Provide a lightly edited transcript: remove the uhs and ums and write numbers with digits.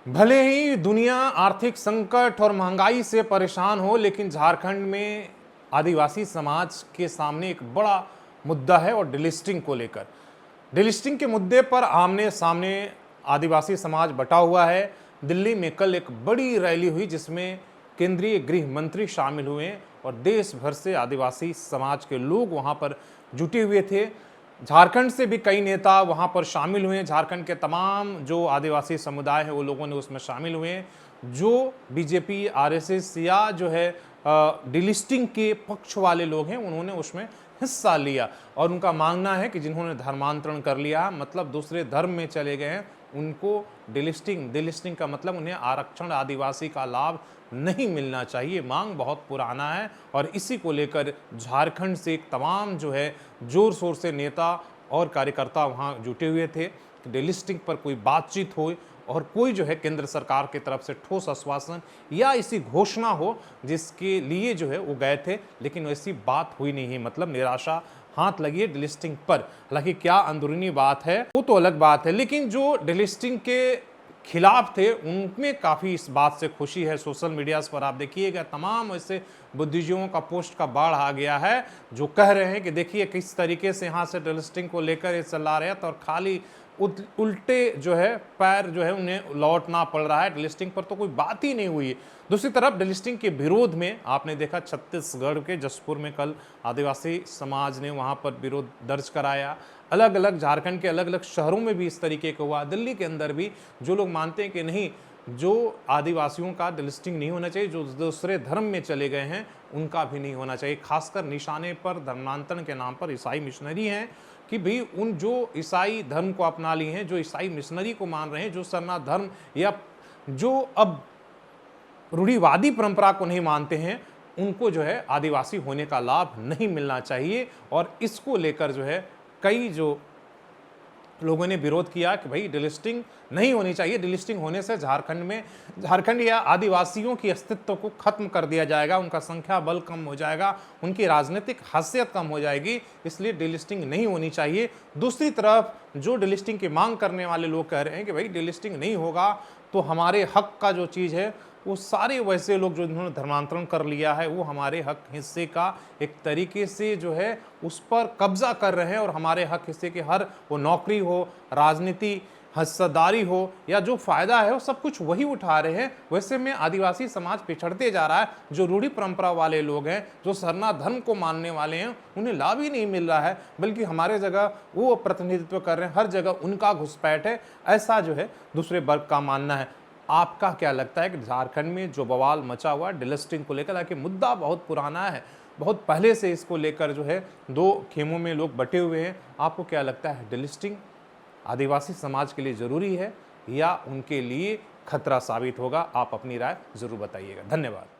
भले ही दुनिया आर्थिक संकट और महंगाई से परेशान हो, लेकिन झारखंड में आदिवासी समाज के सामने एक बड़ा मुद्दा है और डिलिस्टिंग को लेकर। डिलिस्टिंग के मुद्दे पर आमने सामने आदिवासी समाज बटा हुआ है। दिल्ली में कल एक बड़ी रैली हुई जिसमें केंद्रीय गृह मंत्री शामिल हुए और देश भर से आदिवासी समाज के लोग वहां पर जुटे हुए थे। झारखंड से भी कई नेता वहां पर शामिल हुए। झारखंड के तमाम जो आदिवासी समुदाय है वो लोगों ने उसमें शामिल हुए। जो बीजेपी, आरएसएस या जो है डिलिस्टिंग के पक्ष वाले लोग हैं उन्होंने उसमें हिस्सा लिया और उनका मानना है कि जिन्होंने धर्मांतरण कर लिया, मतलब दूसरे धर्म में चले गए हैं, उनको डिलिस्टिंग का मतलब उन्हें आरक्षण आदिवासी का लाभ नहीं मिलना चाहिए। मांग बहुत पुराना है और इसी को लेकर झारखंड से तमाम जो है जोर शोर से नेता और कार्यकर्ता वहां जुटे हुए थे कि डिलिस्टिंग पर कोई बातचीत हो और कोई जो है केंद्र सरकार की तरफ से ठोस आश्वासन या ऐसी घोषणा हो जिसके लिए जो है वो गए थे, लेकिन वैसी बात हुई नहीं है। मतलब निराशा हाथ लगी है डिलिस्टिंग पर। हालांकि क्या अंदरूनी बात है वो तो अलग बात है, लेकिन जो डिलिस्टिंग के खिलाफ थे उनमें काफ़ी इस बात से खुशी है। सोशल मीडिया पर आप देखिएगा तमाम ऐसे बुद्धिजीवियों का पोस्ट का बाढ़ आ गया है जो कह रहे हैं कि देखिए किस तरीके से यहाँ से डिलिस्टिंग को लेकर ये चला रहे हैं और खाली उल्टे जो है पैर जो है उन्हें लौटना पड़ रहा है। डिलिस्टिंग पर तो कोई बात ही नहीं हुई है। दूसरी तरफ डिलिस्टिंग के विरोध में आपने देखा छत्तीसगढ़ के जसपुर में कल आदिवासी समाज ने वहां पर विरोध दर्ज कराया। अलग अलग झारखंड के अलग अलग शहरों में भी इस तरीके का हुआ। दिल्ली के अंदर भी जो लोग मानते हैं कि नहीं, जो आदिवासियों का डिलिस्टिंग नहीं होना चाहिए, जो दूसरे धर्म में चले गए हैं उनका भी नहीं होना चाहिए। खासकर निशाने पर धर्मांतरण के नाम पर ईसाई मिशनरी हैं कि भाई उन जो ईसाई धर्म को अपना लिए हैं, जो ईसाई मिशनरी को मान रहे हैं, जो सरना धर्म या जो अब रूढ़िवादी परंपरा को नहीं मानते हैं, उनको जो है आदिवासी होने का लाभ नहीं मिलना चाहिए। और इसको लेकर जो है कई जो लोगों ने विरोध किया कि भाई डिलिस्टिंग नहीं होनी चाहिए। डिलिस्टिंग होने से झारखंड या आदिवासियों की अस्तित्व को खत्म कर दिया जाएगा, उनका संख्या बल कम हो जाएगा, उनकी राजनीतिक हैसियत कम हो जाएगी, इसलिए डिलिस्टिंग नहीं होनी चाहिए। दूसरी तरफ जो डिलिस्टिंग की मांग करने वाले लोग कह रहे हैं कि भाई डिलिस्टिंग नहीं होगा तो हमारे हक का जो चीज़ है वो सारे वैसे लोग जो जिन्होंने धर्मांतरण कर लिया है वो हमारे हक हिस्से का एक तरीके से जो है उस पर कब्जा कर रहे हैं और हमारे हक हिस्से के हर वो नौकरी हो, राजनीति, हिस्सेदारी हो या जो फायदा है वो सब कुछ वही उठा रहे हैं। वैसे में आदिवासी समाज पिछड़ते जा रहा है। जो रूढ़ी परंपरा वाले लोग हैं, जो सरना धर्म को मानने वाले हैं, उन्हें लाभ ही नहीं मिल रहा है, बल्कि हमारे जगह वो प्रतिनिधित्व कर रहे हैं, हर जगह उनका घुसपैठ है, ऐसा जो है दूसरे वर्ग का मानना है। आपका क्या लगता है कि झारखंड में जो बवाल मचा हुआ डिलिस्टिंग को लेकर, हालांकि मुद्दा बहुत पुराना है, बहुत पहले से इसको लेकर जो है दो खेमों में लोग बटे हुए हैं, आपको क्या लगता है डिलिस्टिंग आदिवासी समाज के लिए ज़रूरी है या उनके लिए खतरा साबित होगा? आप अपनी राय ज़रूर बताइएगा। धन्यवाद।